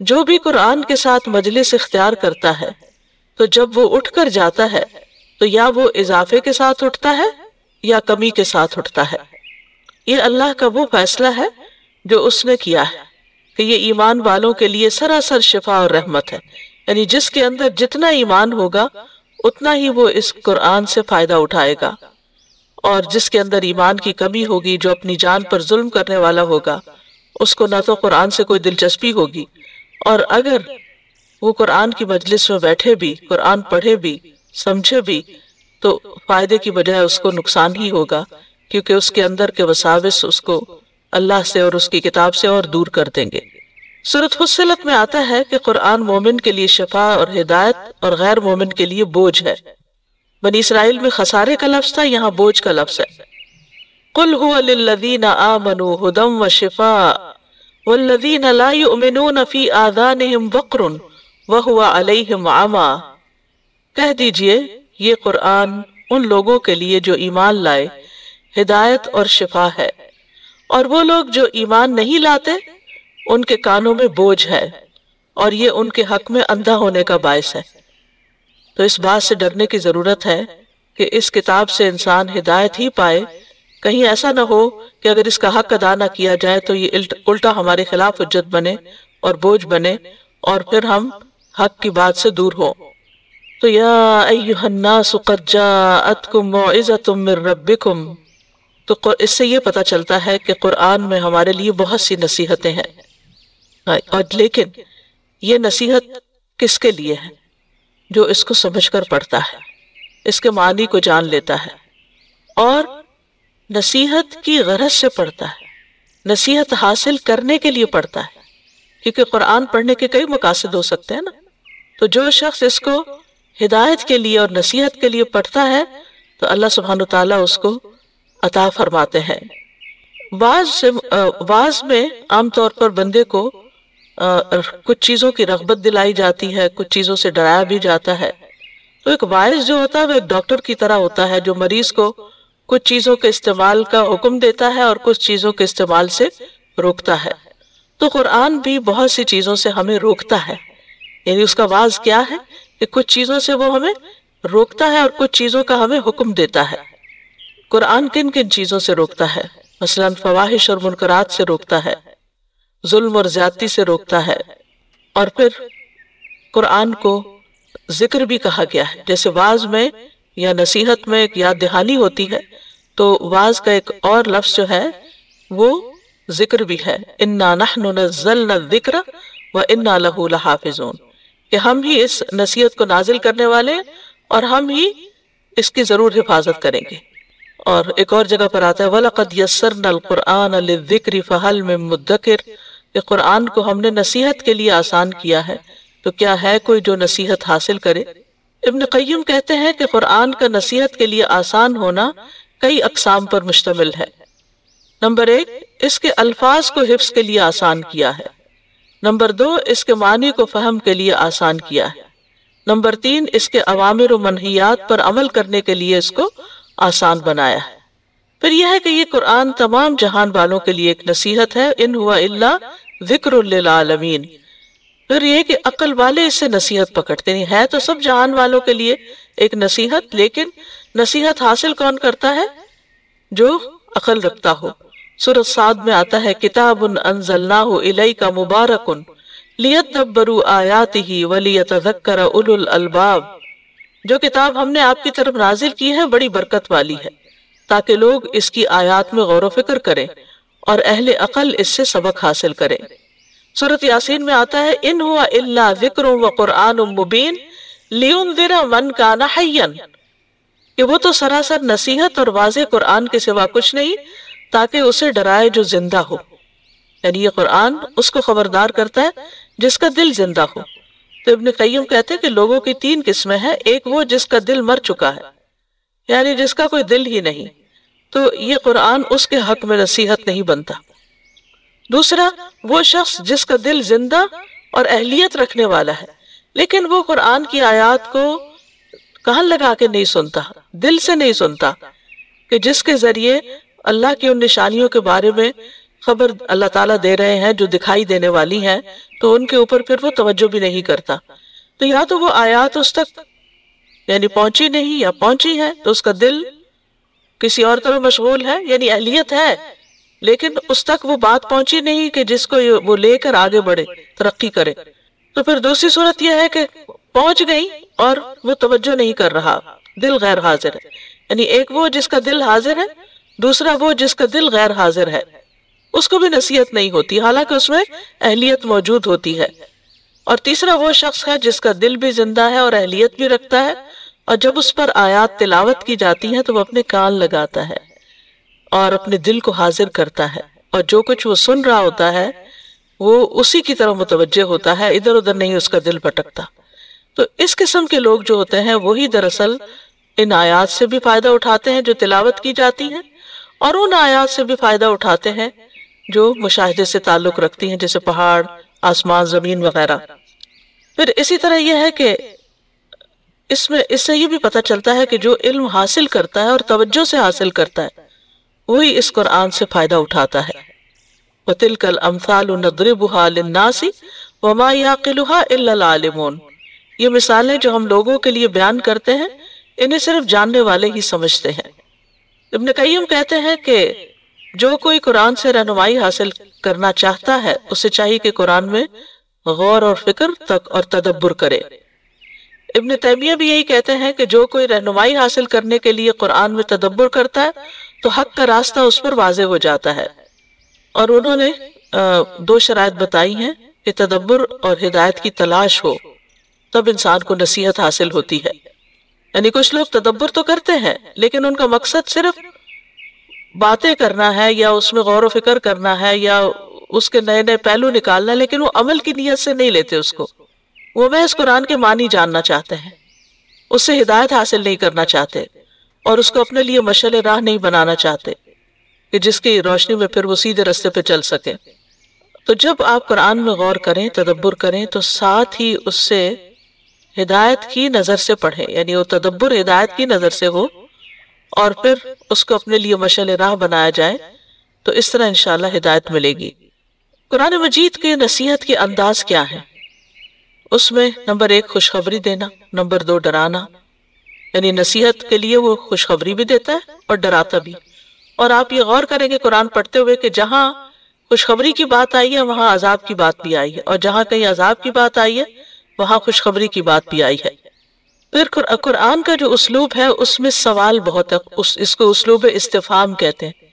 جو بھی قرآن کے ساتھ مجلس اختیار کرتا ہے تو جب وہ اٹھ کر جاتا ہے تو یا وہ اضافے کے ساتھ اٹھتا ہے یا کمی کے ساتھ اٹھتا ہے۔ یہ اللہ کا وہ فیصلہ ہے جو اس نے کیا ہے کہ یہ ایمان والوں کے لیے سراسر شفا اور رحمت ہے، یعنی جس کے اندر جتنا ایمان ہوگا اتنا ہی وہ اس قرآن سے فائدہ اٹھائے گا، اور جس کے اندر ایمان کی کمی ہوگی، جو اپنی جان پر ظلم کرنے والا ہوگا، اس کو نہ تو قرآن سے کوئی دلچسپی ہوگی، اور اگر وہ قرآن کی مجلس میں بیٹھے بھی، قرآن پڑھے بھی، سمجھے بھی، تو فائدے کی بجائے اس کو نقصان ہی ہوگا، کیونکہ اس کے اندر کے وساوس اس کو اللہ سے اور اس کی کتاب سے اور دور کر دیں گے۔ سورۃ فصلت میں آتا ہے کہ قرآن مومن کے لیے شفا اور ہدایت اور غیر مومن کے لیے بوجھ ہے۔ بنی اسرائیل میں خسارے کا لفظ تھا، یہاں بوجھ کا لفظ ہے۔ قُلْ هُوَ لِلَّذِينَ آمَنُوا هُدًى وَشِفَاءٌ وَالَّذِينَ لَا يُؤْمِنُونَ فِي آذَانِهِمْ وَقْرٌ وَهُوَ عَلَيْهِمْ عَمًى، کہہ دیجئے یہ قرآن ان لوگوں کے لیے جو ایمان لائے ہدایت اور شفا ہے، اور وہ لوگ جو ایمان نہیں لاتے ان کے کانوں میں بوجھ ہے اور یہ ان کے حق میں اندھا ہونے کا باعث ہے۔ تو اس بات سے ڈرنے کی ضرورت ہے کہ اس کتاب سے انسان ہدایت ہی پائے، کہیں ایسا نہ ہو کہ اگر اس کا حق ادا نہ کیا جائے تو یہ الٹا ہمارے خلاف حجت بنے اور بوجھ بنے اور پھر ہم حق کی بات سے دور ہوں۔ تو یا ایہا الناس قد جاءتکم موعظۃ من ربکم، تو اس سے یہ پتہ چلتا ہے کہ قرآن میں ہمارے لیے بہت سی نصیحتیں ہیں، اور لیکن یہ نصیحت کس کے لیے ہے؟ جو اس کو سمجھ کر پڑھتا ہے، اس کے معنی کو جان لیتا ہے اور نصیحت کی غرض سے پڑھتا ہے، نصیحت حاصل کرنے کے لیے پڑھتا ہے، کیونکہ قرآن پڑھنے کے کئی مقاصد ہو سکتے ہیں نا۔ تو جو شخص اس کو ہدایت کے لیے اور نصیحت کے لیے پڑھتا ہے تو اللہ سبحانہ وتعالیٰ اس کو عطا فرماتے ہیں۔ واعظ میں عام طور پر بندے کو کچھ چیزوں کی رغبت دلائی جاتی ہے، کچھ چیزوں سے ڈرایا بھی جاتا ہے۔ تو ایک واعظ جو ہوتا ہے وہ ایک ڈاکٹر کی طرح ہوتا ہے، جو مریض کو کچھ چیزوں کے استعمال کا حکم دیتا ہے اور کچھ چیزوں کے استعمال سے روکتا ہے۔ تو قرآن بھی بہت سی چیزوں سے ہمیں روکتا ہے، یعنی اس کا واعظ کیا ہے کہ کچھ چیزوں سے وہ ہمیں روکتا ہے اور کچھ چیزوں کا ہمیں حکم دیتا ہے۔ قرآن کن کن چیزوں سے روکتا ہے؟ مثلا فواحش اور منکرات سے روکتا ہے، ظلم اور زیادتی سے روکتا ہے، اور پھر قرآن کو ذکر بھی کہا گیا ہے۔ جیسے واعظ میں یا نصیحت میں ایک یاد دہانی ہوتی ہے، تو واعظ کا ایک اور لفظ جو ہے وہ ذکر بھی ہے، اِنَّا نَحْنُ نَزَّلْنَا الذِّكْرَ وَإِنَّا لَهُ لَحَافِظُونَ، کہ ہم ہی اس نصیحت کو نازل کرنے والے اور ہم ہی اس کی ضرور حفاظت کریں گے۔ اور ایک اور جگہ پر آتا ہے وَلَقَدْ يَسَّرْنَا الْقُرْآنَ لِلذِّكْرِ فَهَلْ مِن مُدَّكِرٍ، کہ قرآن کو ہم نے نصیحت کے لیے آسان کیا ہے، تو کیا ہے کوئی جو نصیحت حاصل کرے؟ ابن قیم کہتے ہیں کہ قرآن کا نصیحت کے لیے آسان ہونا کئی اقسام پر مشتمل ہے۔ نمبر 1، اس کے الفاظ کو حفظ کے لیے آسان کیا ہے۔ نمبر 2، اس کے معنی کو فہم کے لیے آسان کیا ہے۔ نمبر 3، اس کے اوامر و منہیات پر عمل کرنے کے لیے اس کو آسان بنایا ہے۔ پھر یہ ہے کہ یہ قرآن تمام جہان والوں کے لیے ایک نصیحت ہے، ان ہوا الا ذکر للعالمین۔ پھر یہ کہ عقل والے اس سے نصیحت پکڑتے نہیں، ہے تو سب جہان والوں کے لیے ایک نصیحت، لیکن نصیحت حاصل کون کرتا ہے؟ جو عقل رکھتا ہو۔ سورۃ صاد میں آتا ہے کتاب انزلناہ الیک مبارک لیدبروا آیاتہ ولیتذکر اولو الالباب، جو کتاب ہم نے آپ کی طرف نازل کی ہے بڑی برکت والی ہے تاکہ لوگ اس کی آیات میں غور و فکر کریں اور اہل عقل اس سے سبق حاصل کریں۔ سورۃ یاسین میں آتا ہے ان ہوا الا ذکر وقرآن مبین لینذر من کان حیا، کہ وہ تو سراسر نصیحت اور واضح قرآن کے سوا کچھ نہیں تاکہ اسے ڈرائے جو زندہ ہو، یعنی یہ قرآن اس کو خبردار کرتا ہے جس کا دل زندہ ہو۔ تو ابن قیم کہتے ہیں کہ لوگوں کی 3 قسمیں ہیں، ایک وہ جس کا دل مر چکا ہے، یعنی جس کا کوئی دل ہی نہیں، تو یہ قرآن اس کے حق میں نصیحت نہیں بنتا۔ دوسرا وہ شخص جس کا دل زندہ اور اہلیت رکھنے والا ہے، لیکن وہ قرآن کی آیات کو کہاں لگا کے نہیں سنتا، دل سے نہیں سنتا، کہ جس کے ذریعے اللہ کی ان نشانیوں کے بارے میں خبر اللہ تعالیٰ دے رہے ہیں جو دکھائی دینے والی ہیں تو ان کے اوپر پھر وہ توجہ بھی نہیں کرتا. تو یا تو وہ آیات اس تک یعنی پہنچی نہیں یا پہنچی ہے تو اس کا دل کسی اور طرف مشغول ہے، یعنی اہلیت ہے لیکن اس تک وہ بات پہنچی نہیں کہ جس کو وہ لے کر آگے بڑھے، ترقی کرے. تو پھر دوسری صورت یہ ہے کہ پہنچ گئی اور وہ توجہ نہیں کر رہا، دل غیر حاضر ہے. یعنی ایک وہ جس کا دل حاضر ہے، دوسرا وہ جس کا دل غیر حاضر ہے، اس کو بھی نصیحت نہیں ہوتی حالانکہ اس میں اہلیت موجود ہوتی ہے. اور تیسرا وہ شخص ہے جس کا دل بھی زندہ ہے اور اہلیت بھی رکھتا ہے، اور جب اس پر آیات تلاوت کی جاتی ہیں تو وہ اپنے کان لگاتا ہے اور اپنے دل کو حاضر کرتا ہے، اور جو کچھ وہ سن رہا ہوتا ہے وہ اسی کی طرف متوجہ ہوتا ہے، ادھر ادھر نہیں اس کا دل بھٹکتا. تو اس قسم کے لوگ جو ہوتے ہیں وہی دراصل ان آیات سے بھی فائدہ اٹھاتے ہیں جو تلاوت کی جاتی ہیں، اور ان آیات سے بھی فائدہ اٹھاتے ہیں جو مشاہدے سے تعلق رکھتی ہیں، جیسے پہاڑ، آسمان، زمین وغیرہ. پھر اسی طرح یہ ہے کہ اس سے یہ بھی پتہ چلتا ہے کہ جو علم حاصل کرتا ہے اور توجہ سے حاصل کرتا ہے وہی اس قرآن سے فائدہ اٹھاتا ہے. وَتِلْكَ الْأَمْثَالُ نَضْرِبُهَا لِلنَّاسِ وَمَا يَعْقِلُهَا إِلَّا الْعَالِمُونَ. یہ مثالیں جو ہم لوگوں کے لیے بیان کرتے ہیں انہیں صرف جاننے والے ہی سمجھتے ہیں. ابن قیم کہتے ہیں کہ جو کوئی قرآن سے رہنمائی حاصل کرنا چاہتا ہے اسے چاہیے کہ قرآن میں غور اور فکر تک اور تدبر کرے. ابن تیمیہ بھی یہی کہتے ہیں کہ جو کوئی رہنمائی حاصل کرنے کے لیے قرآن میں تدبر کرتا ہے تو حق کا راستہ اس پر واضح ہو جاتا ہے. اور انہوں نے 2 شرائط بتائی ہیں کہ تدبر اور ہدایت کی تلاش ہو تب انسان کو نصیحت حاصل ہوتی ہے. یعنی کچھ لوگ تدبر تو کرتے ہیں لیکن ان کا مقصد صرف باتیں کرنا ہے یا اس میں غور و فکر کرنا ہے یا اس کے نئے نئے پہلو نکالنا ہے، لیکن وہ عمل کی نیت سے نہیں لیتے اس کو. وہ محض قرآن کے معنی جاننا چاہتے ہیں، اس سے ہدایت حاصل نہیں کرنا چاہتے اور اس کو اپنے لیے مشعل راہ نہیں بنانا چاہتے کہ جس کی روشنی میں پھر وہ سیدھے راستے پہ چل سکے. تو جب آپ قرآن میں غور کریں، تدبر کریں تو ساتھ ہی اس سے ہدایت کی نظر سے پڑھیں، یعنی وہ تدبر ہدایت کی نظر سے ہو اور پھر اس کو اپنے لیے مشعل راہ بنایا جائے تو اس طرح انشاءاللہ ہدایت ملے گی. قرآن مجید کے نصیحت کے انداز کیا ہیں؟ اس میں نمبر 1 خوشخبری دینا، نمبر 2 ڈرانا. یعنی نصیحت کے لیے وہ خوشخبری بھی دیتا ہے اور ڈراتا بھی. اور آپ یہ غور کریں گے قرآن پڑھتے ہوئے کہ جہاں خوشخبری کی بات آئی ہے وہاں عذاب کی بات بھی آئی ہے، اور جہاں کہیں عذاب کی بات آئی ہے وہاں خوشخبری کی بات بھی آئی ہے. پھر قرآن کا جو اسلوب ہے اس میں سوال بہت ہے، اس کو اسلوب استفہام کہتے ہیں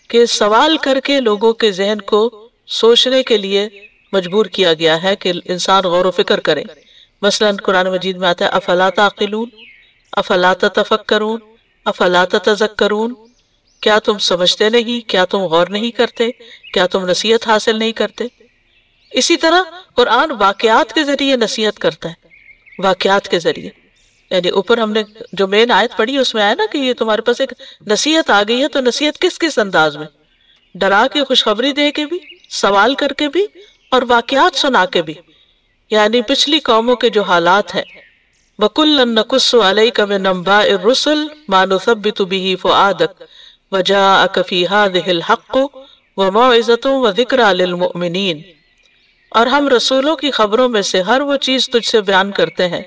کہ سوال کر کے لوگوں کے ذہن کو سوچنے کے لیے مجبور کیا گیا ہے کہ انسان غور و فکر کرے. مثلا قرآن مجید میں آتا ہے افلا تعقلون، افلا تتفکرون، افلا تتذکرون. کیا تم سمجھتے نہیں؟ کیا تم غور نہیں کرتے؟ کیا تم نصیحت حاصل نہیں کرتے؟ اسی طرح قرآن واقعات کے ذریعے نصیحت کرتا ہے، واقعات کے ذریعے. یعنی اوپر ہم نے جو مین آیت پڑھی اس میں آیا نا کہ یہ تمہارے پاس ایک نصیحت آ گئی ہے، تو نصیحت کس کس انداز میں؟ ڈرا کے، خوشخبری دے کے بھی، سوال کر کے بھی، اور واقعات سنا کے بھی. یعنی پچھلی قوموں کے جو حالات ہیں وَكُلًّا نَقُصُّ عَلَيْكَ مِنْ أَنْبَاءِ الرُّسُلِ مَا نُثَبِّتُ بِهِ فُؤَادَكَ وَجَاءَكَ فِي هَٰذِهِ الْحَقُّ وَمَوْعِظَةٌ وَذِكْرَىٰ لِلْمُؤْمِنِينَ. اور ہم رسولوں کی خبروں میں سے ہر وہ چیز تجھ سے بیان کرتے ہیں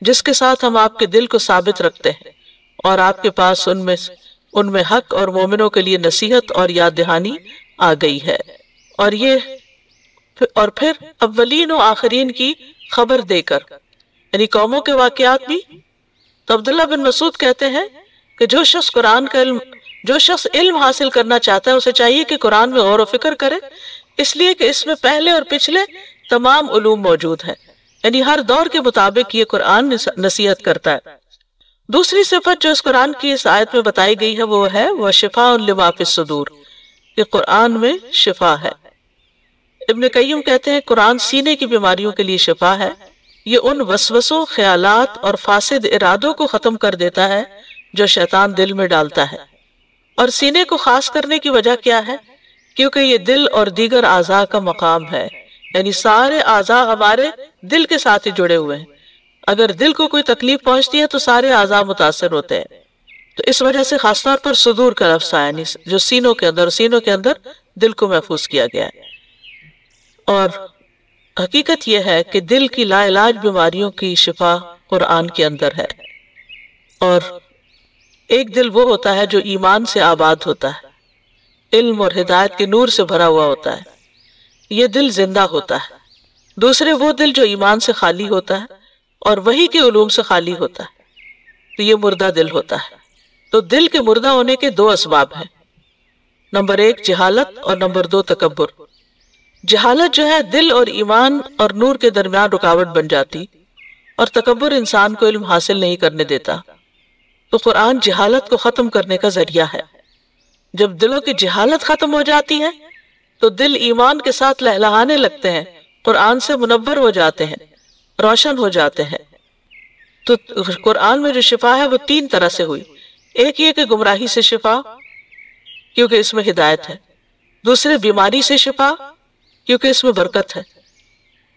جس کے ساتھ ہم آپ کے دل کو ثابت رکھتے ہیں، اور آپ کے پاس ان میں حق اور مومنوں کے لیے نصیحت اور یاد دہانی آ گئی ہے. اور پھر اولین و آخرین کی خبر دے کر، یعنی قوموں کے واقعات بھی. تو عبداللہ بن مسعود کہتے ہیں کہ جو شخص علم حاصل کرنا چاہتا ہے اسے چاہیے کہ قرآن میں غور و فکر کرے، اس لیے کہ اس میں پہلے اور پچھلے تمام علوم موجود ہیں. یعنی ہر دور کے مطابق یہ قرآن نصیحت کرتا ہے. دوسری صفت جو اس قرآن کی اس آیت میں بتائی گئی ہے وہ ہے وَشِفَاءٌ لِمَا فِی الصُّدُورِ. یہ قرآن میں شفا ہے. ابن قیم کہتے ہیں قرآن سینے کی بیماریوں کے لیے شفا ہے. یہ ان وسوسوں، خیالات اور فاسد ارادوں کو ختم کر دیتا ہے جو شیطان دل میں ڈالتا ہے. اور سینے کو خاص کرنے کی وجہ کیا ہے؟ کیونکہ یہ دل اور دیگر اعضاء کا مقام ہے. یعنی سارے اعضاء ہمارے دل کے ساتھ ہی جڑے ہوئے ہیں. اگر دل کو کوئی تکلیف پہنچتی ہے تو سارے اعضاء متاثر ہوتے ہیں. تو اس وجہ سے خاص طور پر صدور کا لفظ آیا، یعنی جو سینوں کے اندر دل کو محفوظ کیا گیا ہے۔ اور حقیقت یہ ہے کہ دل کی لا علاج بیماریوں کی شفا قرآن کے اندر ہے۔ اور ایک دل وہ ہوتا ہے جو ایمان سے آباد ہوتا ہے، علم اور ہدایت کے نور سے بھرا ہوا ہوتا ہے، یہ دل زندہ ہوتا ہے۔ دوسرے وہ دل جو ایمان سے خالی ہوتا ہے اور وحی کے علوم سے خالی ہوتا ہے، تو یہ مردہ دل ہوتا ہے۔ تو دل کے مردہ ہونے کے دو اسباب ہیں، نمبر 1 جہالت اور نمبر 2 تکبر۔ جہالت جو ہے دل اور ایمان اور نور کے درمیان رکاوٹ بن جاتی، اور تکبر انسان کو علم حاصل نہیں کرنے دیتا۔ تو قرآن جہالت کو ختم کرنے کا ذریعہ ہے۔ جب دلوں کی جہالت ختم ہو جاتی ہے تو دل ایمان کے ساتھ لہلہانے لگتے ہیں، قرآن سے منور ہو جاتے ہیں، روشن ہو جاتے ہیں۔ تو قرآن میں جو شفا ہے وہ 3 طرح سے ہوئی۔ ایک یہ کہ گمراہی سے شفا، کیونکہ اس میں ہدایت ہے۔ دوسرے بیماری سے شفا، کیونکہ اس میں برکت ہے۔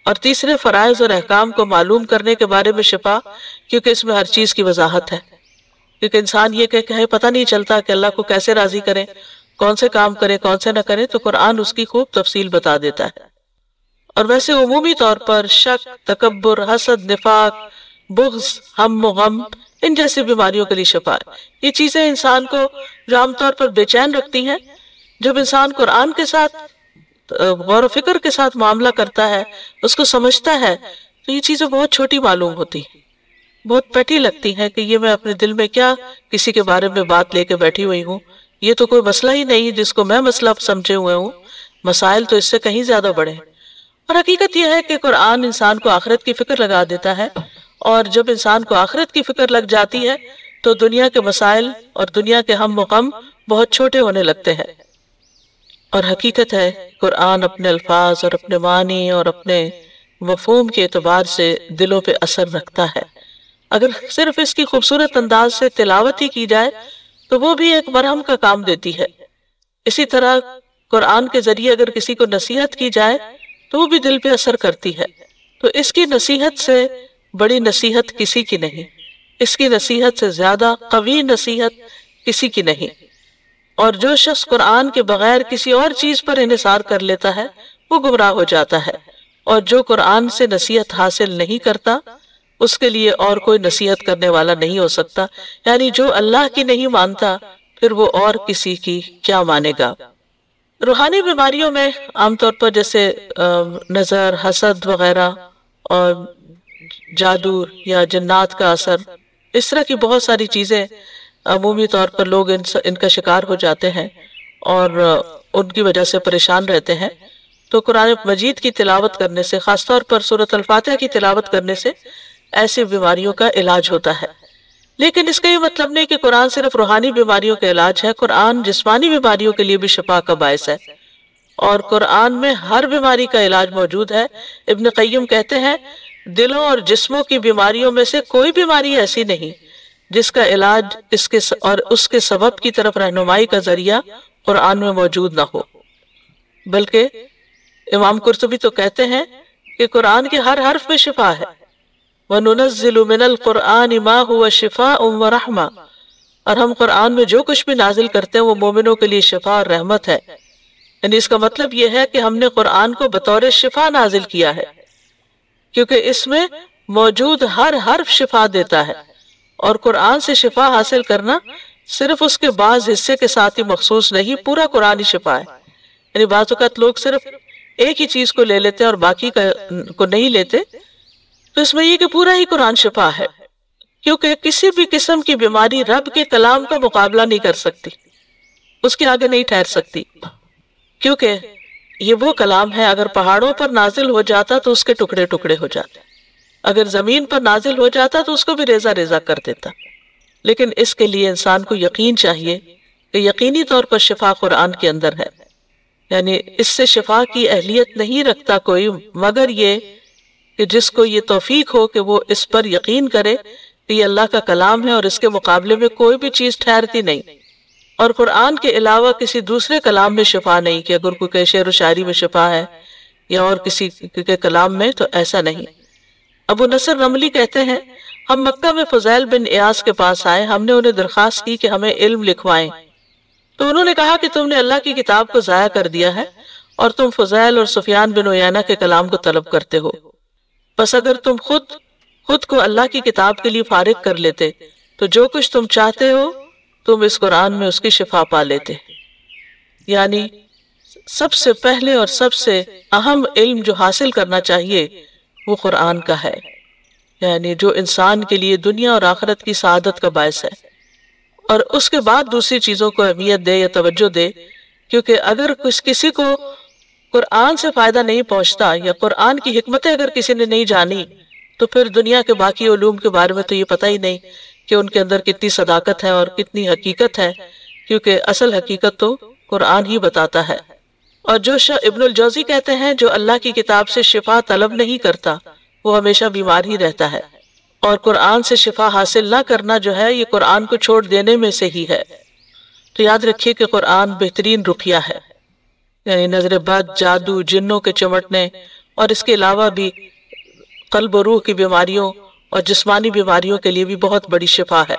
اور تیسرے فرائض اور احکام کو معلوم کرنے کے بارے میں شفا، کیونکہ اس میں ہر چیز کی وضاحت ہے۔ کیونکہ انسان یہ کہ پتہ نہیں چلتا کہ اللہ کو کیسے راضی کریں، کون سے کام کریں کون سے نہ کریں، تو قرآن اس کی خوب تفصیل بتا دیتا ہے۔ اور ویسے عمومی طور پر شک، تکبر، حسد، نفاق، بغض، ہم و غم، ان جیسی بیماریوں کے لیے شفا ہے۔ یہ چیزیں انسان کو جو عام طور پر بے چین رکھتی ہیں، جب انسان قرآن کے ساتھ غور و فکر کے ساتھ معاملہ کرتا ہے، اس کو سمجھتا ہے، تو یہ چیزیں بہت چھوٹی معلوم ہوتی ہیں، بہت پیٹی لگتی ہیں کہ یہ میں اپنے دل میں کیا کسی کے بارے میں بات لے کے بیٹھی ہوئی ہوں، یہ تو کوئی مسئلہ ہی نہیں جس کو میں مسئلہ سمجھے ہوئے ہوں، مسائل تو اس سے کہیں زیادہ بڑے ہیں۔ اور حقیقت یہ ہے کہ قرآن انسان کو آخرت کی فکر لگا دیتا ہے، اور جب انسان کو آخرت کی فکر لگ جاتی ہے تو دنیا کے مسائل اور دنیا کے ہم و غم بہت چھوٹے ہونے لگتے ہیں۔ اور حقیقت ہے قرآن اپنے الفاظ اور اپنے معنی اور اپنے مفہوم کے اعتبار سے دلوں پہ اثر رکھتا ہے۔ اگر صرف اس کی خوبصورت انداز سے تلاوت ہی کی جائے تو وہ بھی ایک مرہم کا کام دیتی ہے۔ اسی طرح قرآن کے ذریعے اگر کسی کو نصیحت کی جائے تو وہ بھی دل پہ اثر کرتی ہے۔ تو اس کی نصیحت سے بڑی نصیحت کسی کی نہیں، اس کی نصیحت سے زیادہ قوی نصیحت کسی کی نہیں۔ اور جو شخص قرآن کے بغیر کسی اور چیز پر انحصار کر لیتا ہے وہ گمراہ ہو جاتا ہے، اور جو قرآن سے نصیحت حاصل نہیں کرتا اس کے لیے اور کوئی نصیحت کرنے والا نہیں ہو سکتا۔ یعنی جو اللہ کی نہیں مانتا پھر وہ اور کسی کی کیا مانے گا۔ روحانی بیماریوں میں عام طور پر جیسے نظر، حسد وغیرہ اور جادو یا جنات کا اثر، اس طرح کی بہت ساری چیزیں عمومی طور پر لوگ ان کا شکار ہو جاتے ہیں اور ان کی وجہ سے پریشان رہتے ہیں۔ تو قرآن مجید کی تلاوت کرنے سے، خاص طور پر سورۃ الفاتحہ کی تلاوت کرنے سے ایسی بیماریوں کا علاج ہوتا ہے۔ لیکن اس کا یہ مطلب نہیں کہ قرآن صرف روحانی بیماریوں کا علاج ہے، قرآن جسمانی بیماریوں کے لیے بھی شفا کا باعث ہے، اور قرآن میں ہر بیماری کا علاج موجود ہے۔ ابن قیم کہتے ہیں دلوں اور جسموں کی بیماریوں میں سے کوئی بیماری ایسی نہیں جس کا علاج اس کے سبب کی طرف رہنمائی کا ذریعہ قرآن میں موجود نہ ہو۔ بلکہ امام قرطبی تو کہتے ہیں کہ قرآن کے ہر حرف میں شفا ہے۔ وَنُنَزِّلُ مِنَ الْقُرْآنِ مَا هُوَ شِفَاءٌ وَرَحْمَةٌ، اور ہم قرآن میں جو کچھ بھی نازل کرتے ہیں وہ مومنوں کے لیے شفا اور رحمت ہے۔ یعنی اس کا مطلب یہ ہے کہ ہم نے قرآن کو بطور شفا نازل کیا ہے، کیونکہ اس میں موجود ہر حرف شفا دیتا ہے، اور قرآن سے شفا حاصل کرنا صرف اس کے بعض حصے کے ساتھ ہی مخصوص نہیں، پورا قرآن ہی شفا ہے۔ یعنی بعض اوقات لوگ صرف ایک ہی چیز کو لے لیتے ہیں اور باقی کو نہیں لیتے، تو اس میں یہ کہ پورا ہی قرآن شفا ہے، کیونکہ کسی بھی قسم کی بیماری رب کے کلام کا مقابلہ نہیں کر سکتی، اس کے آگے نہیں ٹھہر سکتی، کیونکہ یہ وہ کلام ہے اگر پہاڑوں پر نازل ہو جاتا تو اس کے ٹکڑے ٹکڑے ہو جاتے، اگر زمین پر نازل ہو جاتا تو اس کو بھی ریزہ ریزہ کر دیتا۔ لیکن اس کے لیے انسان کو یقین چاہیے کہ یقینی طور پر شفا قرآن کے اندر ہے، یعنی اس سے شفا کی اہلیت نہیں رکھتا کوئی مگر یہ کہ جس کو یہ توفیق ہو کہ وہ اس پر یقین کرے کہ یہ اللہ کا کلام ہے اور اس کے مقابلے میں کوئی بھی چیز ٹھہرتی نہیں، اور قرآن کے علاوہ کسی دوسرے کلام میں شفا نہیں کہ اگر کوئی شعر و شاعری میں شفا ہے یا اور کسی کے کلام میں، تو ایسا نہیں۔ ابو نصر رملی کہتے ہیں ہم مکہ میں فضیل بن ایاس کے پاس آئے، ہم نے انہیں درخواست کی کہ ہمیں علم لکھوائیں، تو انہوں نے کہا کہ تم نے اللہ کی کتاب کو ضائع کر دیا ہے اور تم فضیل اور سفیان بن عیینہ کے کلام کو طلب کرتے ہو، بس اگر تم خود کو اللہ کی کتاب کے لیے فارغ کر لیتے تو جو کچھ تم چاہتے ہو تم اس قرآن میں اس کی شفا پا لیتے۔ یعنی سب سے پہلے اور سب سے اہم علم جو حاصل کرنا چاہیے وہ قرآن کا ہے، یعنی جو انسان کے لیے دنیا اور آخرت کی سعادت کا باعث ہے، اور اس کے بعد دوسری چیزوں کو اہمیت دے یا توجہ دے، کیونکہ اگر کسی کو قرآن سے فائدہ نہیں پہنچتا یا قرآن کی حکمتیں اگر کسی نے نہیں جانی تو پھر دنیا کے باقی علوم کے بارے میں تو یہ پتہ ہی نہیں کہ ان کے اندر کتنی صداقت ہے اور کتنی حقیقت ہے، کیونکہ اصل حقیقت تو قرآن ہی بتاتا ہے۔ اور جو ابن الجوزی کہتے ہیں جو اللہ کی کتاب سے شفا طلب نہیں کرتا وہ ہمیشہ بیمار ہی رہتا ہے، اور قرآن سے شفا حاصل نہ کرنا جو ہے یہ قرآن کو چھوڑ دینے میں سے ہی ہے۔ تو یاد رکھیے کہ قرآن بہترین رقیہ ہے، یعنی نظر بد، جادو، جنوں کے چمٹنے اور اس کے علاوہ بھی قلب و روح کی بیماریوں اور جسمانی بیماریوں کے لیے بھی بہت بڑی شفا ہے۔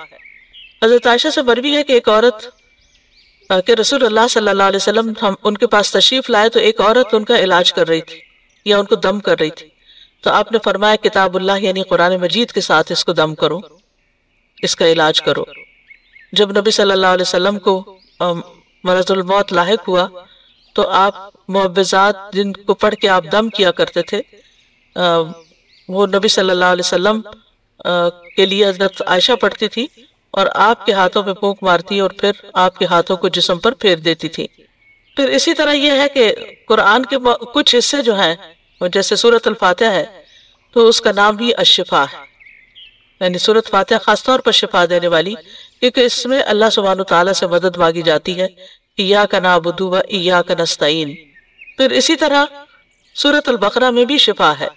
حضرت عائشہ سے مروی ہے کہ ایک عورت کہ رسول اللہ صلی اللہ علیہ وسلم ان کے پاس تشریف لائے تو ایک عورت ان کا علاج کر رہی تھی یا ان کو دم کر رہی تھی، تو آپ نے فرمایا کتاب اللہ یعنی قرآن مجید کے ساتھ اس کو دم کرو، اس کا علاج کرو۔ جب نبی صلی اللہ علیہ وسلم کو مرض الموت لاحق ہوا تو آپ معوذات جن کو پڑھ کے آپ دم کیا کرتے تھے وہ نبی صلی اللہ علیہ وسلم کے لیے حضرت عائشہ پڑھتی تھی اور آپ کے ہاتھوں پہ پھونک مارتی اور پھر آپ کے ہاتھوں کو جسم پر پھیر دیتی تھی۔ پھر اسی طرح یہ ہے کہ قرآن کے کچھ حصے جو ہیں جیسے سورۃ الفاتحہ ہے تو اس کا نام بھی الشفا ہے، یعنی سورۃ فاتحہ خاص طور پر شفا دینے والی، کیونکہ اس میں اللہ سبحانہ وتعالیٰ سے مدد مانگی جاتی ہے، ایاک نعبد و ایاک نستعین۔ پھر اسی طرح سورۃ البقرہ میں بھی شفا ہے۔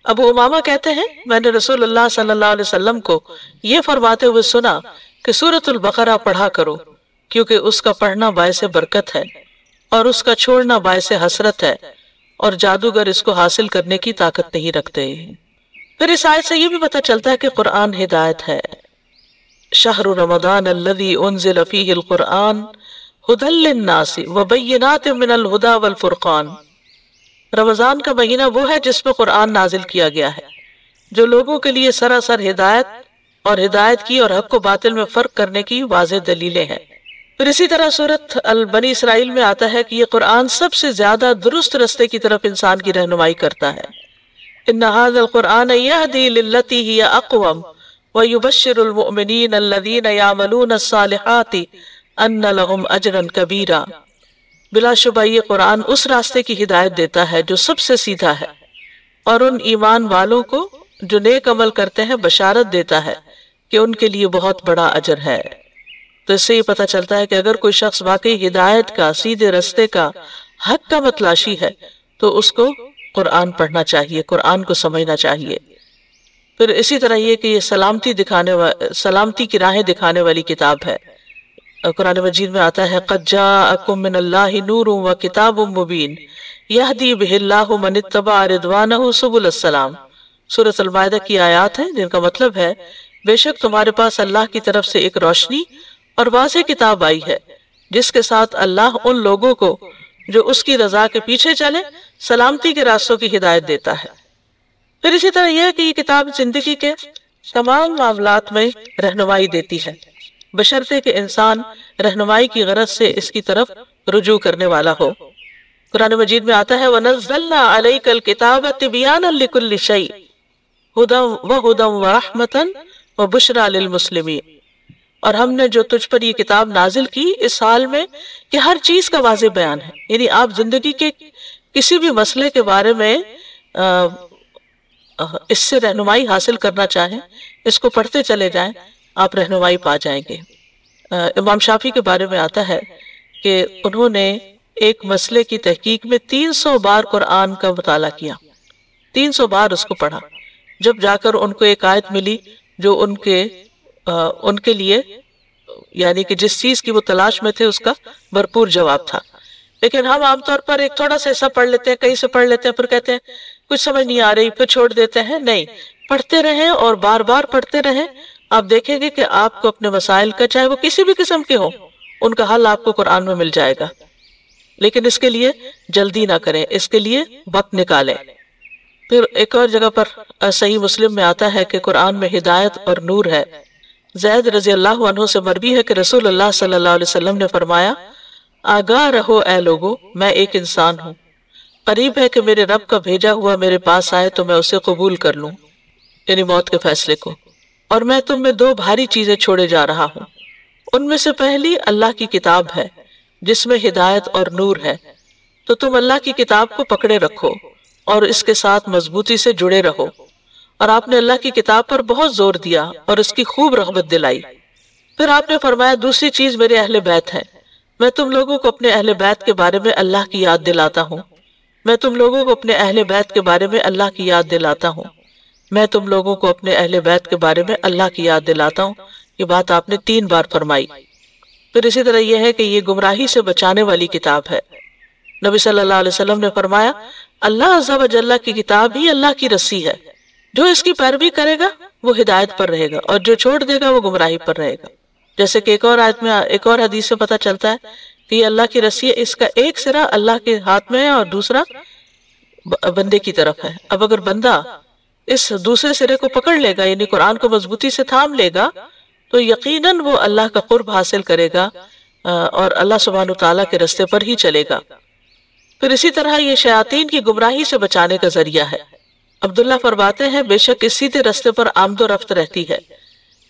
ابو امامہ کہتے ہیں میں نے رسول اللہ صلی اللہ علیہ وسلم کو یہ فرماتے ہوئے سنا کہ سورۃ البقرہ پڑھا کرو کیونکہ اس کا پڑھنا باعث برکت ہے اور اس کا چھوڑنا باعث حسرت ہے، اور جادوگر اس کو حاصل کرنے کی طاقت نہیں رکھتے۔ پھر اس آیت سے یہ بھی پتہ چلتا ہے کہ قرآن ہدایت ہے۔ شہر رمضان الذی انزل فیہ القرآن ھدی للناس وبینات من الھدی والفرقان۔ رمضان کا مہینہ وہ ہے جس میں قرآن نازل کیا گیا ہے جو لوگوں کے لیے سراسر ہدایت اور ہدایت کی اور حق و باطل میں فرق کرنے کی واضح دلیلیں ہیں۔ پھر اسی طرح سورۃ بنی اسرائیل میں آتا ہے کہ یہ قرآن سب سے زیادہ درست رستے کی طرف انسان کی رہنمائی کرتا ہے۔ ان ھذا القرآن یہدی للتی ہی اقوم ویبشر المؤمنین الذین یعملون الصالحات ان لہم اجرا کبیرا۔ بلا شبہ یہ قرآن اس راستے کی ہدایت دیتا ہے جو سب سے سیدھا ہے، اور ان ایمان والوں کو جو نیک عمل کرتے ہیں بشارت دیتا ہے کہ ان کے لیے بہت بڑا اجر ہے۔ تو اس سے یہ پتہ چلتا ہے کہ اگر کوئی شخص واقعی ہدایت کا، سیدھے رستے کا، حق کا متلاشی ہے تو اس کو قرآن پڑھنا چاہیے، قرآن کو سمجھنا چاہیے۔ پھر اسی طرح یہ کہ یہ سلامتی کی راہیں دکھانے والی کتاب ہے۔ قرآن مجید میں آتا ہے قد جاءکم من اللہ نور و کتاب مبین یہدی بہ اللہ من اتبع رضوانہ سبل السلام۔ سورۃ المائدہ کی آیات ہیں جن کا مطلب ہے بے شک تمہارے پاس اللہ کی طرف سے ایک روشنی اور واضح کتاب آئی ہے جس کے ساتھ اللہ ان لوگوں کو جو اس کی رضا کے پیچھے چلے سلامتی کے راستوں کی ہدایت دیتا ہے۔ پھر اسی طرح یہ ہے کہ یہ کتاب زندگی کے تمام معاملات میں رہنمائی دیتی ہے بشرطے کہ انسان رہنمائی کی غرض سے اس کی طرف رجوع کرنے والا ہو۔ قرآن مجید میں آتا ہے وَنَزَّلْنَا عَلَيْكَ الْكِتَابَ تِبْيَانًا لِكُلِّ شَيْءٍ هُدًى وَهُدًى وَرَحْمَةً وَبُشْرَى لِلْمُسْلِمِينَ۔ اور ہم نے جو تجھ پر یہ کتاب نازل کی اس حال میں کہ ہر چیز کا واضح بیان ہے، یعنی آپ زندگی کے کسی بھی مسئلے کے بارے میں اس سے رہنمائی حاصل کرنا چاہیں اس کو پڑھتے چلے جائیں، آپ رہنمائی پا جائیں گے۔ امام شافعی کے بارے میں آتا ہے کہ انہوں نے ایک مسئلے کی تحقیق میں 300 بار قرآن کا مطالعہ کیا، 300 بار اس کو پڑھا، جب جا کر ان کو ایک آیت ملی جو ان کے لیے یعنی کہ جس چیز کی وہ تلاش میں تھے اس کا بھرپور جواب تھا۔ لیکن ہم عام طور پر ایک تھوڑا سا حصہ پڑھ لیتے ہیں، کہیں سے پڑھ لیتے ہیں، پھر کہتے ہیں کچھ سمجھ نہیں آ رہی، پھر چھوڑ دیتے ہیں۔ نہیں، پڑھتے رہیں اور بار بار پڑھتے رہیں، آپ دیکھیں گے کہ آپ کو اپنے مسائل کا چاہے وہ کسی بھی قسم کے ہوں ان کا حل آپ کو قرآن میں مل جائے گا، لیکن اس کے لیے جلدی نہ کریں، اس کے لیے وقت نکالیں۔ پھر ایک اور جگہ پر صحیح مسلم میں آتا ہے کہ قرآن میں ہدایت اور نور ہے۔ زید رضی اللہ عنہ سے مروی ہے کہ رسول اللہ صلی اللہ علیہ وسلم نے فرمایا، آگاہ رہو اے لوگو، میں ایک انسان ہوں، قریب ہے کہ میرے رب کا بھیجا ہوا میرے پاس آئے تو میں اسے قبول کر لوں، یعنی موت کے فیصلے کو، اور میں تم میں دو بھاری چیزیں چھوڑے جا رہا ہوں۔ ان میں سے پہلی اللہ کی کتاب ہے جس میں ہدایت اور نور ہے، تو تم اللہ کی کتاب کو پکڑے رکھو اور اس کے ساتھ مضبوطی سے جڑے رہو۔ اور آپ نے اللہ کی کتاب پر بہت زور دیا اور اس کی خوب رغبت دلائی۔ پھر آپ نے فرمایا، دوسری چیز میرے اہل بیت ہے، میں تم لوگوں کو اپنے اہل بیت کے بارے میں اللہ کی یاد دلاتا ہوں، میں تم لوگوں کو اپنے اہل بیت کے بارے میں اللہ کی یاد دلاتا ہوں، میں تم لوگوں کو اپنے اہل بیت کے بارے میں اللہ کی یاد دلاتا ہوں۔ یہ بات آپ نے 3 بار فرمائی۔ پھر اسی طرح یہ ہے کہ یہ گمراہی سے بچانے والی کتاب ہے۔ نبی صلی اللہ علیہ وسلم نے فرمایا، اللہ عز و جل کی کتاب ہی اللہ کی رسی ہے، جو اس کی پیروی کرے گا وہ ہدایت پر رہے گا اور جو چھوڑ دے گا وہ گمراہی پر رہے گا۔ جیسے کہ ایک اور آیت میں، ایک اور حدیث سے پتہ چلتا ہے کہ یہ اللہ کی رسی ہے، اس کا ایک سرا اللہ کے ہاتھ میں ہے اور دوسرا بندے کی طرف ہے۔ اب اگر بندہ اس دوسرے سرے کو پکڑ لے گا، یعنی قرآن کو مضبوطی سے تھام لے گا، تو یقیناً وہ اللہ کا قرب حاصل کرے گا اور اللہ سبحانہ وتعالیٰ کے رستے پر ہی چلے گا۔ پھر اسی طرح یہ شیاطین کی گمراہی سے بچانے کا ذریعہ ہے۔ عبداللہ فرماتے ہیں، بے شک اس سیدھے رستے پر آمد و رفت رہتی ہے،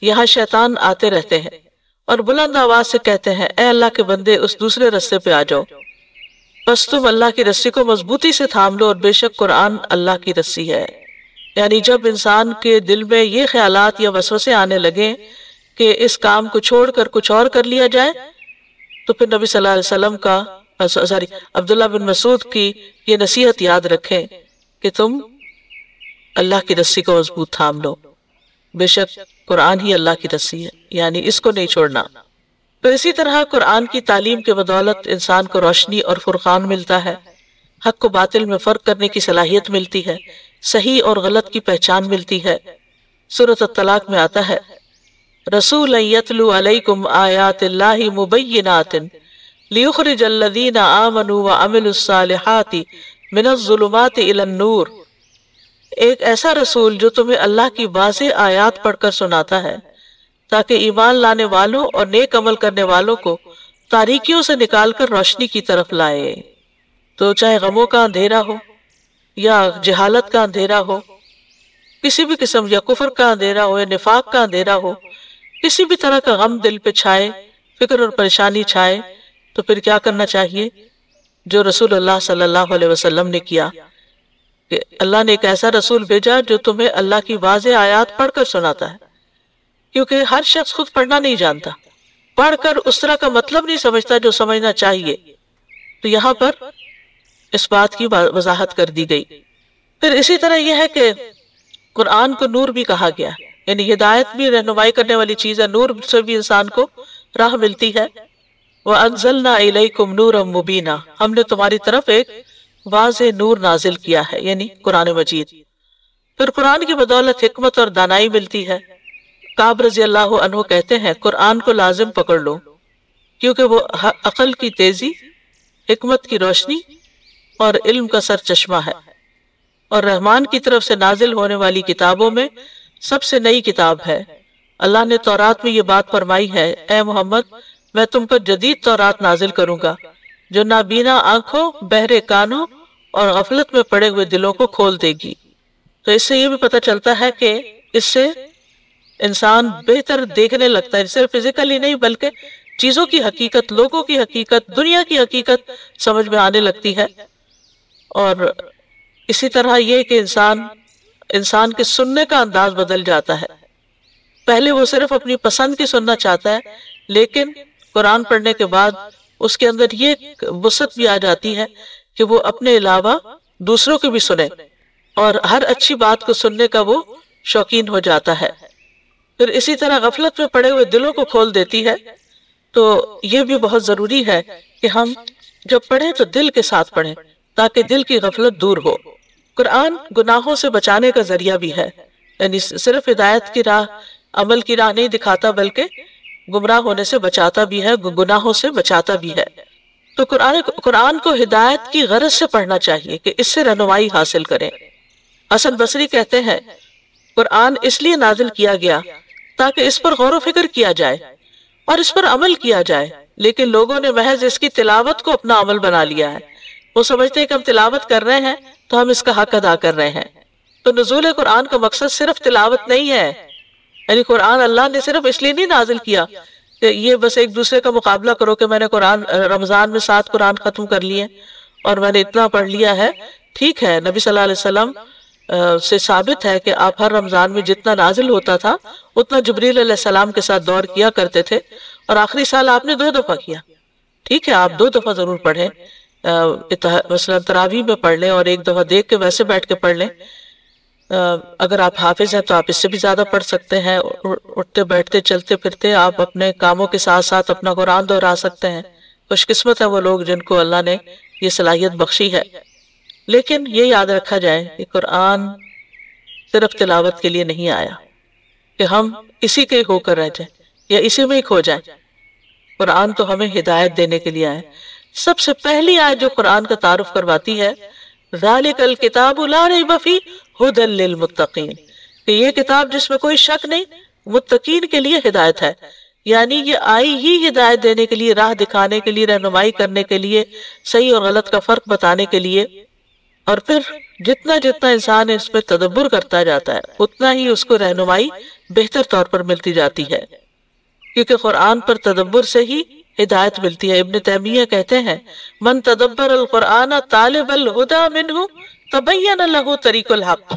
یہاں شیطان آتے رہتے ہیں اور بلند آواز سے کہتے ہیں، اے اللہ کے بندے اس دوسرے رستے پہ آ جاؤ، بس تم اللہ کی رسی کو مضبوطی سے تھام لو، اور بے شک قرآن اللہ کی رسی ہے۔ یعنی جب انسان کے دل میں یہ خیالات یا وسوسے آنے لگیں کہ اس کام کو چھوڑ کر کچھ اور کر لیا جائے، تو پھر نبی صلی اللہ علیہ وسلم کا عبداللہ بن مسعود کی یہ نصیحت یاد رکھیں کہ تم اللہ کی رسی کو مضبوط تھام لو، بے شک قرآن ہی اللہ کی رسی ہے، یعنی اس کو نہیں چھوڑنا۔ پھر اسی طرح قرآن کی تعلیم کے بدولت انسان کو روشنی اور فرقان ملتا ہے، حق کو باطل میں فرق کرنے کی صلاحیت ملتی ہے، صحیح اور غلط کی پہچان ملتی ہے۔ سورۃ الطلاق میں آتا ہے، رسولا یتلو علیکم آیات اللہ مبینات لیخرج الذین آمنوا وعملوا الصالحات من الظلمات الی النور، ایک ایسا رسول جو تمہیں اللہ کی واضح آیات پڑھ کر سناتا ہے تاکہ ایمان لانے والوں اور نیک عمل کرنے والوں کو تاریکیوں سے نکال کر روشنی کی طرف لائے۔ تو چاہے غموں کا اندھیرا ہو یا جہالت کا اندھیرا ہو، کسی بھی قسم یا کفر کا اندھیرا ہو یا نفاق کا اندھیرا ہو، کسی بھی طرح کا غم دل پہ چھائے، فکر اور پریشانی چھائے، تو پھر کیا کرنا چاہیے؟ جو رسول اللہ صلی اللہ علیہ وسلم نے کیا کہ اللہ نے ایک ایسا رسول بھیجا جو تمہیں اللہ کی واضح آیات پڑھ کر سناتا ہے، کیونکہ ہر شخص خود پڑھنا نہیں جانتا، پڑھ کر اس طرح کا مطلب نہیں سمجھتا جو سمجھنا چاہیے، تو یہاں پر اس بات کی وضاحت کر دی گئی۔ پھر اسی طرح یہ ہے کہ قرآن کو نور بھی کہا گیا، یعنی ہدایت بھی رہنمائی کرنے والی چیز ہے، نور سے بھی انسان کو راہ ملتی ہے۔ وَأَنزَلْنَا إِلَيْكُمْ نُورًا مُبِينًا، ہم نے تمہاری طرف ایک واضح نور نازل کیا ہے، یعنی قرآن مجید۔ پھر قرآن کی بدولت حکمت اور دانائی ملتی ہے۔ کعب رضی اللہ عنہ کہتے ہیں، قرآن کو لازم پکڑ لو کیونکہ وہ عقل کی تیزی، حکمت کی روشنی اور علم کا سر چشمہ ہے، اور رحمان کی طرف سے نازل ہونے والی کتابوں میں سب سے نئی کتاب ہے۔ اللہ نے تورات میں یہ بات فرمائی ہے، اے محمد میں تم پر جدید تورات نازل کروں گا جو نابینا آنکھوں، بہرے کانوں اور غفلت میں پڑے ہوئے دلوں کو کھول دے گی۔ تو اس سے یہ بھی پتہ چلتا ہے کہ اس سے انسان بہتر دیکھنے لگتا ہے، صرف فزیکلی نہیں بلکہ چیزوں کی حقیقت، لوگوں کی حقیقت، دنیا کی حقیقت سمجھ میں آنے لگتی ہے۔ اور اسی طرح یہ کہ انسان کے سننے کا انداز بدل جاتا ہے۔ پہلے وہ صرف اپنی پسند کی سننا چاہتا ہے، لیکن قرآن پڑھنے کے بعد اس کے اندر یہ وسعت بھی آ جاتی ہے کہ وہ اپنے علاوہ دوسروں کی بھی سنے، اور ہر اچھی بات کو سننے کا وہ شوقین ہو جاتا ہے۔ پھر اسی طرح غفلت میں پڑے ہوئے دلوں کو کھول دیتی ہے۔ تو یہ بھی بہت ضروری ہے کہ ہم جب پڑھیں تو دل کے ساتھ پڑھیں تاکہ دل کی غفلت دور ہو۔ قرآن گناہوں سے بچانے کا ذریعہ بھی ہے، یعنی صرف ہدایت کی راہ، عمل کی راہ نہیں دکھاتا بلکہ گمراہ ہونے سے بچاتا بھی ہے، گناہوں سے بچاتا بھی ہے۔ تو قرآن کو ہدایت کی غرض سے پڑھنا چاہیے کہ اس سے رہنمائی حاصل کریں۔ حسن بصری کہتے ہیں قرآن اس لیے نازل کیا گیا تاکہ اس پر غور و فکر کیا جائے اور اس پر عمل کیا جائے، لیکن لوگوں نے محض اس کی تلاوت کو اپنا عمل بنا لیا ہے۔ وہ سمجھتے ہیں کہ ہم تلاوت کر رہے ہیں تو ہم اس کا حق ادا کر رہے ہیں۔ تو نزول قرآن کا مقصد صرف تلاوت نہیں ہے، یعنی قرآن اللہ نے صرف اس لیے نہیں نازل کیا کہ یہ بس ایک دوسرے کا مقابلہ کرو کہ میں نے رمضان میں 7 قرآن ختم کر لیے اور میں نے اتنا پڑھ لیا ہے۔ ٹھیک ہے، نبی صلی اللہ علیہ وسلم سے ثابت ہے کہ آپ ہر رمضان میں جتنا نازل ہوتا تھا اتنا جبریل علیہ السلام کے ساتھ دور کیا کرتے تھے، اور آخری سال آپ نے 2 دفعہ کیا۔ ٹھیک ہے، آپ 2 دفعہ ضرور پڑھیں، مثلا تراویح میں پڑھ لیں اور 1 دفعہ دیکھ کے ویسے بیٹھ کے پڑھ لیں۔ اگر آپ حافظ ہیں تو آپ اس سے بھی زیادہ پڑھ سکتے ہیں، اٹھتے بیٹھتے چلتے پھرتے آپ اپنے کاموں کے ساتھ ساتھ اپنا قرآن دہرا سکتے ہیں۔ خوش قسمت ہے وہ لوگ جن کو اللہ نے یہ صلاحیت بخشی ہے۔ لیکن یہ یاد رکھا جائے کہ قرآن صرف تلاوت کے لیے نہیں آیا کہ ہم اسی کے ہو کر رہ جائیں یا اسی میں ہی کھو جائیں۔ قرآن تو ہمیں ہدایت دینے کے لیے آیا۔ سب سے پہلی آیت جو قرآن کا تعارف کرواتی ہے ذالک الکتاب لا ریب فیہ ھدی للمتقین، کہ یہ کتاب جس میں کوئی شک نہیں متقین کے لیے ہدایت ہے، یعنی یہ آئی ہی ہدایت دینے کے لیے، راہ دکھانے کے لیے، رہنمائی کرنے کے لیے، صحیح اور غلط کا فرق بتانے کے لیے۔ اور پھر جتنا انسان اس پہ تدبر کرتا جاتا ہے اتنا ہی اس کو رہنمائی بہتر طور پر ملتی جاتی ہے، کیونکہ قرآن پر تدبر سے ہی ہدایت ملتی ہے۔ ابن تیمیہ کہتے ہیں من تدبر القرآن طالب الہدی منہ تبین لہ طریق الحق،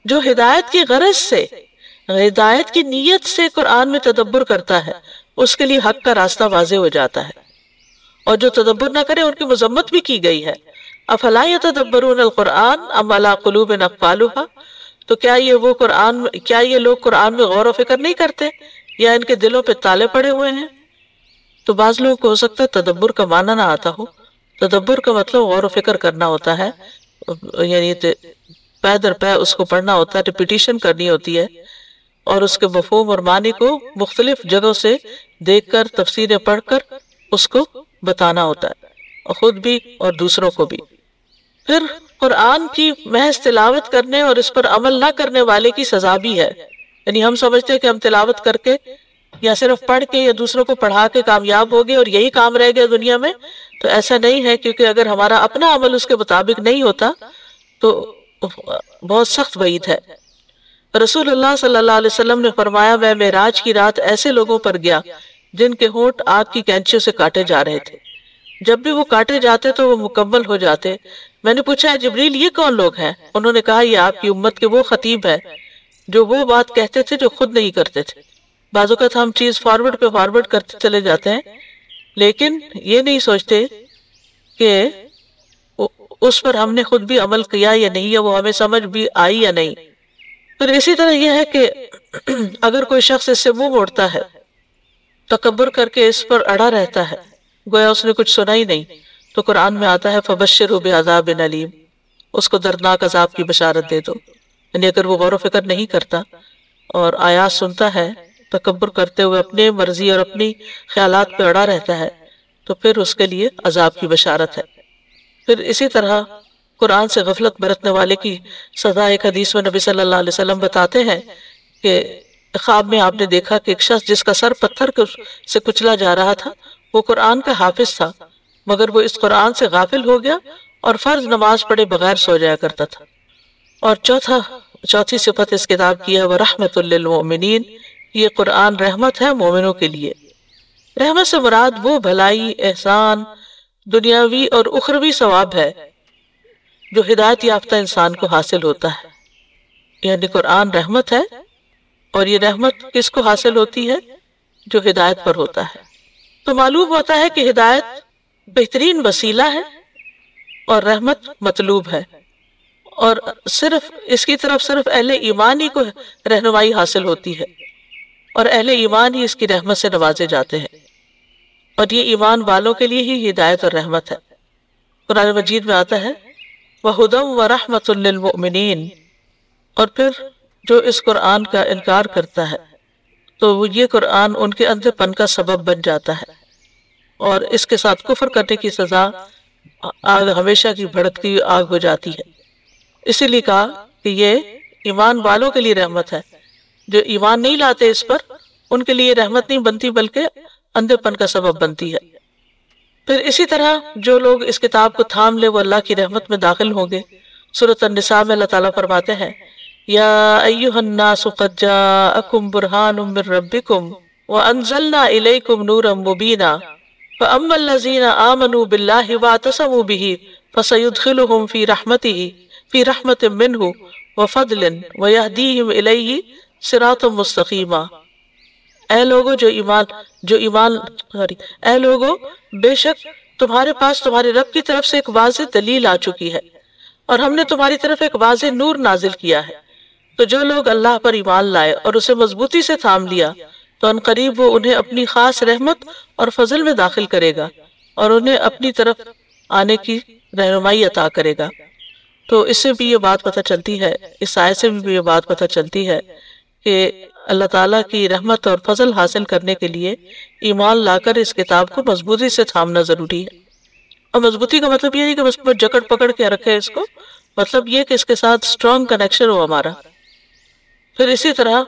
جو ہدایت کی غرض سے، ہدایت کی نیت سے قرآن میں تدبر کرتا ہے اس کے لیے حق کا راستہ واضح ہو جاتا ہے، اور جو تدبر نہ کرے ان کی مذمت بھی کی گئی ہے۔ افلا یتدبرون القرآن ام علی قلوب اقفالھا، تو کیا یہ لوگ قرآن میں غور و فکر نہیں کرتے یا ان کے دلوں پہ تالے پڑے ہوئے ہیں؟ تو بعض لوگوں کو ہو سکتا ہے تدبر کا معنی نہ آتا ہو۔ تدبر کا مطلب غور و فکر کرنا ہوتا ہے، یعنی پے در پے اس کو پڑھنا ہوتا ہے، ریپیٹیشن کرنی ہوتی ہے، اور اس کے مفہوم اور معنی کو مختلف جگہوں سے دیکھ کر تفسیریں پڑھ کر اس کو بتانا ہوتا ہے، خود بھی اور دوسروں کو بھی۔ پھر قرآن کی محض تلاوت کرنے اور اس پر عمل نہ کرنے والے کی سزا بھی ہے، یعنی ہم سمجھتے ہیں کہ ہم تلاوت کر کے یا صرف پڑھ کے یا دوسروں کو پڑھا کے کامیاب ہو گئے اور یہی کام رہ گیا دنیا میں، تو ایسا نہیں ہے، کیونکہ اگر ہمارا اپنا عمل اس کے مطابق نہیں ہوتا تو بہت سخت وعید ہے۔ رسول اللہ صلی اللہ علیہ وسلم نے فرمایا میں معراج کی رات ایسے لوگوں پر گیا جن کے ہونٹ آگ کی کینچیوں سے کاٹے جا رہے تھے، جب بھی وہ کاٹے جاتے تو وہ مکمل ہو جاتے۔ میں نے پوچھا جبریل یہ کون لوگ ہیں؟ انہوں نے کہا یہ آپ کی امت کے وہ خطیب ہیں جو وہ بات کہتے تھے جو خود نہیں کرتے تھے۔ بعض اوقات ہم چیز فارورڈ پہ فارورڈ کرتے چلے جاتے ہیں لیکن یہ نہیں سوچتے کہ اس پر ہم نے خود بھی عمل کیا یا نہیں، یا وہ ہمیں سمجھ بھی آئی یا نہیں۔ پھر اسی طرح یہ ہے کہ اگر کوئی شخص اس سے منہ موڑتا ہے، تکبر کر کے اس پر اڑا رہتا ہے، گویا اس نے کچھ سنا ہی نہیں، تو قرآن میں آتا ہے فَبَشِّرْهُ بِعَذَابٍ أَلِيمٍ، اس کو دردناک عذاب کی بشارت دے دو۔ یعنی اگر وہ غور و فکر نہیں کرتا اور آیات سنتا ہے، تکبر کرتے ہوئے اپنے مرضی اور اپنی خیالات پہ اڑا رہتا ہے، تو پھر اس کے لیے عذاب کی بشارت ہے۔ پھر اسی طرح قرآن سے غفلت برتنے والے کی سزا ایک حدیث میں نبی صلی اللہ علیہ وسلم بتاتے ہیں کہ خواب میں آپ نے دیکھا کہ ایک شخص جس کا سر پتھر سے کچلا جا رہا تھا وہ قرآن کا حافظ تھا، مگر وہ اس قرآن سے غافل ہو گیا اور فرض نماز پڑھے بغیر سو جایا کرتا تھا۔ اور چوتھی صفت اس کتاب کی ہے وَرَحْمَةٌ لِّلْمُؤْمِنِينَ، یہ قرآن رحمت ہے مومنوں کے لیے۔ رحمت سے مراد وہ بھلائی، احسان، دنیاوی اور اخروی ثواب ہے جو ہدایت یافتہ انسان کو حاصل ہوتا ہے۔ یعنی قرآن رحمت ہے، اور یہ رحمت کس کو حاصل ہوتی ہے؟ جو ہدایت پر ہوتا ہے۔ تو معلوم ہوتا ہے کہ ہدایت بہترین وسیلہ ہے اور رحمت مطلوب ہے، اور صرف اس کی طرف صرف اہل ایمان ہی کو رہنمائی حاصل ہوتی ہے، اور اہل ایمان ہی اس کی رحمت سے نوازے جاتے ہیں، اور یہ ایمان والوں کے لیے ہی ہدایت اور رحمت ہے۔ قرآن مجید میں آتا ہے وَهُدًى وَرَحْمَةٌ لِّلْمُؤْمِنِينَ، اور پھر جو اس قرآن کا انکار کرتا ہے تو یہ قرآن ان کے اندھے پن کا سبب بن جاتا ہے، اور اس کے ساتھ کفر کرنے کی سزا آگ ہمیشہ کی بھڑکتی ہوئی آگ ہو جاتی ہے۔ اسی لیے کہا کہ یہ ایمان والوں کے لیے رحمت ہے، جو ایمان نہیں لاتے اس پر ان کے لیے رحمت نہیں بنتی بلکہ اندھے پن کا سبب بنتی ہے۔ پھر اسی طرح جو لوگ اس کتاب کو تھام لے وہ اللہ کی رحمت میں داخل ہوں گے۔ سورۃ النساء میں اللہ تعالیٰ فرماتے ہیں یا ایھا الناس قد جاءکم برہان من ربکم وانزلنا الیکم نورا مبینا فاما الذین آمنوا باللہ واعتصموا بہ فسیدخلہم فی رحمت منہ وفضل ویہدیہم الیہ صراطا مستقیما۔ اے لوگو اے لوگو بے شک تمہارے پاس تمہارے رب کی طرف سے ایک واضح دلیل آ چکی ہے، اور ہم نے تمہاری طرف ایک واضح نور نازل کیا ہے، تو جو لوگ اللہ پر ایمان لائے اور اسے مضبوطی سے تھام لیا تو ان قریب وہ انہیں اپنی خاص رحمت اور فضل میں داخل کرے گا اور انہیں اپنی طرف آنے کی رہنمائی عطا کرے گا۔ تو اس سے بھی یہ بات پتہ چلتی ہے، اس آیت سے بھی یہ بات پتہ چلتی ہے کہ اللہ تعالیٰ کی رحمت اور فضل حاصل کرنے کے لیے ایمان لا کر اس کتاب کو مضبوطی سے تھامنا ضروری ہے۔ اور مضبوطی کا مطلب یہ نہیں کہ بس جکڑ پکڑ کے رکھے اس کو، مطلب یہ کہ اس کے ساتھ اسٹرانگ کنیکشن ہو ہمارا۔ پھر اسی طرح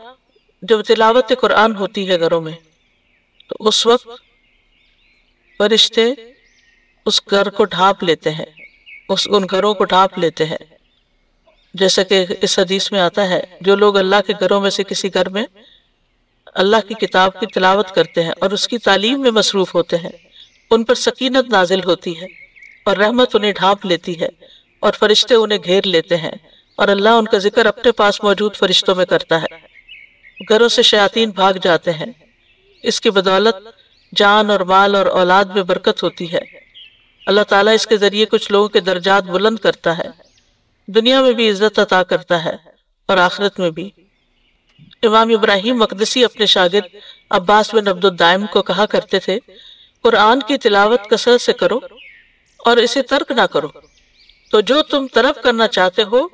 جب تلاوت قرآن ہوتی ہے گھروں میں تو اس وقت فرشتے اس گھر کو ڈھانپ لیتے ہیں، ان گھروں کو ڈھانپ لیتے ہیں، جیسا کہ اس حدیث میں آتا ہے جو لوگ اللہ کے گھروں میں سے کسی گھر میں اللہ کی کتاب کی تلاوت کرتے ہیں اور اس کی تعلیم میں مصروف ہوتے ہیں، ان پر سکینت نازل ہوتی ہے اور رحمت انہیں ڈھانپ لیتی ہے اور فرشتے انہیں گھیر لیتے ہیں، اور اللہ ان کا ذکر اپنے پاس موجود فرشتوں میں کرتا ہے، گھروں سے شیاطین بھاگ جاتے ہیں۔ اس کی بدولت جان اور مال اور اولاد میں برکت ہوتی ہے۔ اللہ تعالیٰ اس کے ذریعے کچھ لوگوں کے درجات بلند کرتا ہے، دنیا میں بھی عزت عطا کرتا ہے اور آخرت میں بھی۔ امام ابراہیم مقدسی اپنے شاگرد عباس بن عبد الدائم کو کہا کرتے تھے قرآن کی تلاوت کثرت سے کرو اور اسے ترک نہ کرو، تو جو تم طلب کرنا چاہتے ہو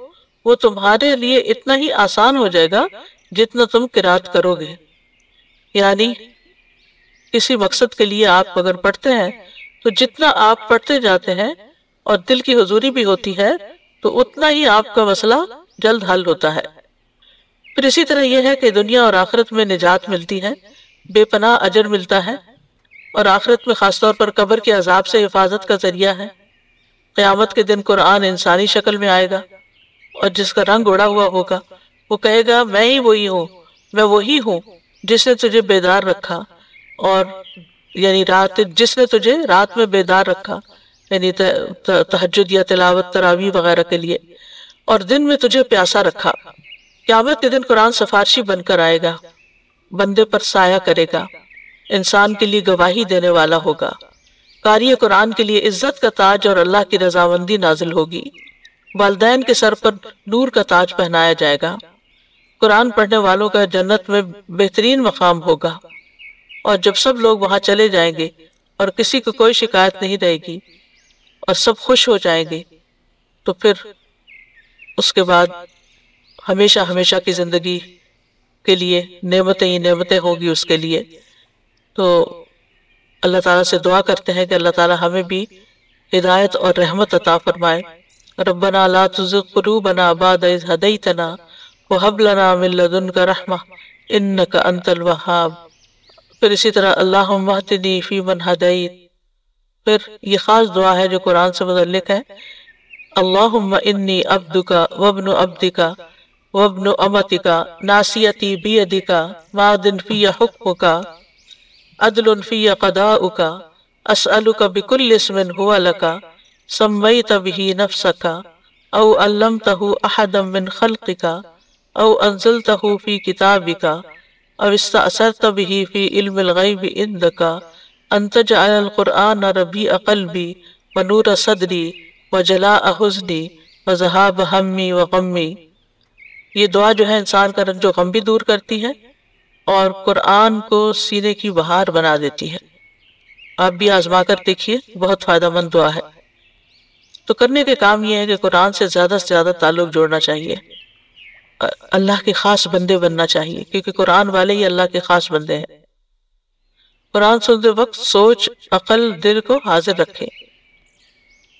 وہ تمہارے لیے اتنا ہی آسان ہو جائے گا جتنا تم قرات کرو گے۔ یعنی کسی مقصد کے لیے آپ اگر پڑھتے ہیں تو جتنا آپ پڑھتے جاتے ہیں اور دل کی حضوری بھی ہوتی ہے تو اتنا ہی آپ کا مسئلہ جلد حل ہوتا ہے۔ پھر اسی طرح یہ ہے کہ دنیا اور آخرت میں نجات ملتی ہے، بے پناہ اجر ملتا ہے، اور آخرت میں خاص طور پر قبر کے عذاب سے حفاظت کا ذریعہ ہے۔ قیامت کے دن قرآن انسانی شکل میں آئے گا، اور جس کا رنگ اڑا ہوا ہوگا وہ کہے گا میں ہی وہی ہوں، میں وہی ہوں جس نے تجھے بیدار رکھا، اور یعنی جس نے تجھے رات میں بیدار رکھا، یعنی تہجد یا تلاوت تراویح وغیرہ کے لیے، اور دن میں تجھے پیاسا رکھا۔ قیامت کے دن قرآن سفارشی بن کر آئے گا، بندے پر سایہ کرے گا، انسان کے لیے گواہی دینے والا ہوگا، قاری قرآن کے لیے عزت کا تاج اور اللہ کی رضامندی نازل ہوگی، والدین کے سر پر نور کا تاج پہنایا جائے گا، قرآن پڑھنے والوں کا جنت میں بہترین مقام ہوگا، اور جب سب لوگ وہاں چلے جائیں گے اور کسی کو کوئی شکایت نہیں رہے گی اور سب خوش ہو جائیں گے، تو پھر اس کے بعد ہمیشہ ہمیشہ کی زندگی کے لیے نعمتیں ہی نعمتیں ہوگی اس کے لیے۔ تو اللہ تعالیٰ سے دعا کرتے ہیں کہ اللہ تعالیٰ ہمیں بھی ہدایت اور رحمت عطا فرمائے۔ ربنا لا تزغ قلوبنا بعد اذ ہدیتنا وہب لنا من لدنک رحمہ انک انت الوہاب۔ پھر اسی طرح اللہم اہدنی فیمن ہدیت۔ پھر یہ خاص دعا ہے جو قرآن سے متعلق ہے، اللہم انی عبدک وابن عبدک وابن امتک ناصیتی بیدک ماض فی حکمک عدل فی قضاؤک اسألک بکل اسم هو لک سمیت به نفسک او علمتہ احدا من خلقک او انزلتہ فی کتابک او استأثرت به فی علم الغیب عندک ان تجعل القرآن ربیع قلبی ونور صدری وجلاء حزنی وذہاب ہمی وغمی۔ یہ دعا جو ہے انسان کا رنج و غم بھی دور کرتی ہے اور قرآن کو سینے کی بہار بنا دیتی ہے۔ آپ بھی آزما کر دیکھیے، بہت فائدہ مند دعا ہے۔ تو کرنے کے کام یہ ہے کہ قرآن سے زیادہ تعلق جوڑنا چاہیے، اللہ کے خاص بندے بننا چاہیے، کیونکہ قرآن والے ہی اللہ کے خاص بندے ہیں۔ قرآن سنتے وقت سوچ، عقل، دل کو حاضر رکھیں۔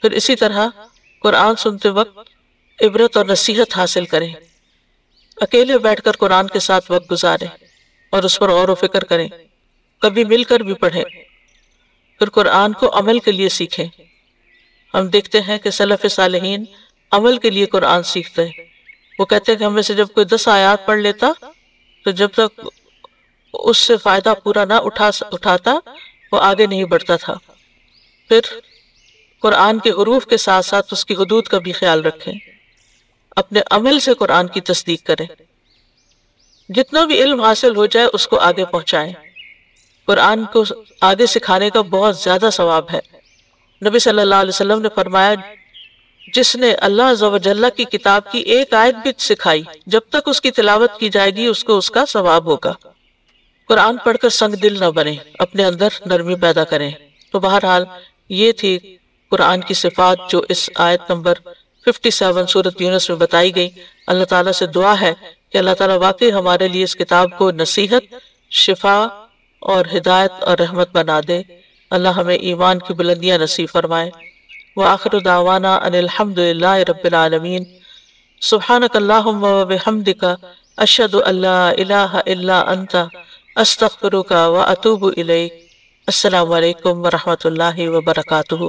پھر اسی طرح قرآن سنتے وقت عبرت اور نصیحت حاصل کریں۔ اکیلے بیٹھ کر قرآن کے ساتھ وقت گزاریں اور اس پر غور و فکر کریں، کبھی مل کر بھی پڑھیں۔ پھر قرآن کو عمل کے لیے سیکھیں۔ ہم دیکھتے ہیں کہ سلف صالحین عمل کے لیے قرآن سیکھتے ہیں۔ وہ کہتے ہیں کہ ہمیں سے جب کوئی 10 آیات پڑھ لیتا تو جب تک اس سے فائدہ پورا نہ اٹھاتا وہ آگے نہیں بڑھتا تھا۔ پھر قرآن کے حروف کے ساتھ ساتھ اس کی حدود کا بھی خیال رکھیں۔ اپنے عمل سے قرآن کی تصدیق کریں۔ جتنا بھی علم حاصل ہو جائے اس کو آگے پہنچائیں۔ قرآن کو آگے سکھانے کا بہت زیادہ ثواب ہے۔ نبی صلی اللہ علیہ وسلم نے فرمایا، جس نے اللہ عز و جل کی کتاب کی ایک آیت بھی سکھائی، جب تک اس کی تلاوت کی جائے گی اس کو اس کا ثواب ہوگا۔ قرآن پڑھ کر سنگ دل نہ بنیں، اپنے اندر نرمی پیدا کریں۔ تو بہرحال یہ تھی قرآن کی صفات جو اس آیت نمبر 57 سورۃ یونس میں بتائی گئی۔ اللہ تعالیٰ سے دعا ہے کہ اللہ تعالیٰ واقعی ہمارے لیے اس کتاب کو نصیحت، شفا اور ہدایت اور رحمت بنا دے۔ اللہ ہمیں ایمان کی بلندیاں نصیب فرمائے۔ وآخر دعوانا ان الحمد للہ رب العالمین۔ سبحانک اللہم وبحمدک، اشہد ان لا الہ الا انت، استغفرک واتوب الیک۔ السلام علیکم ورحمۃ اللہ وبرکاتہ۔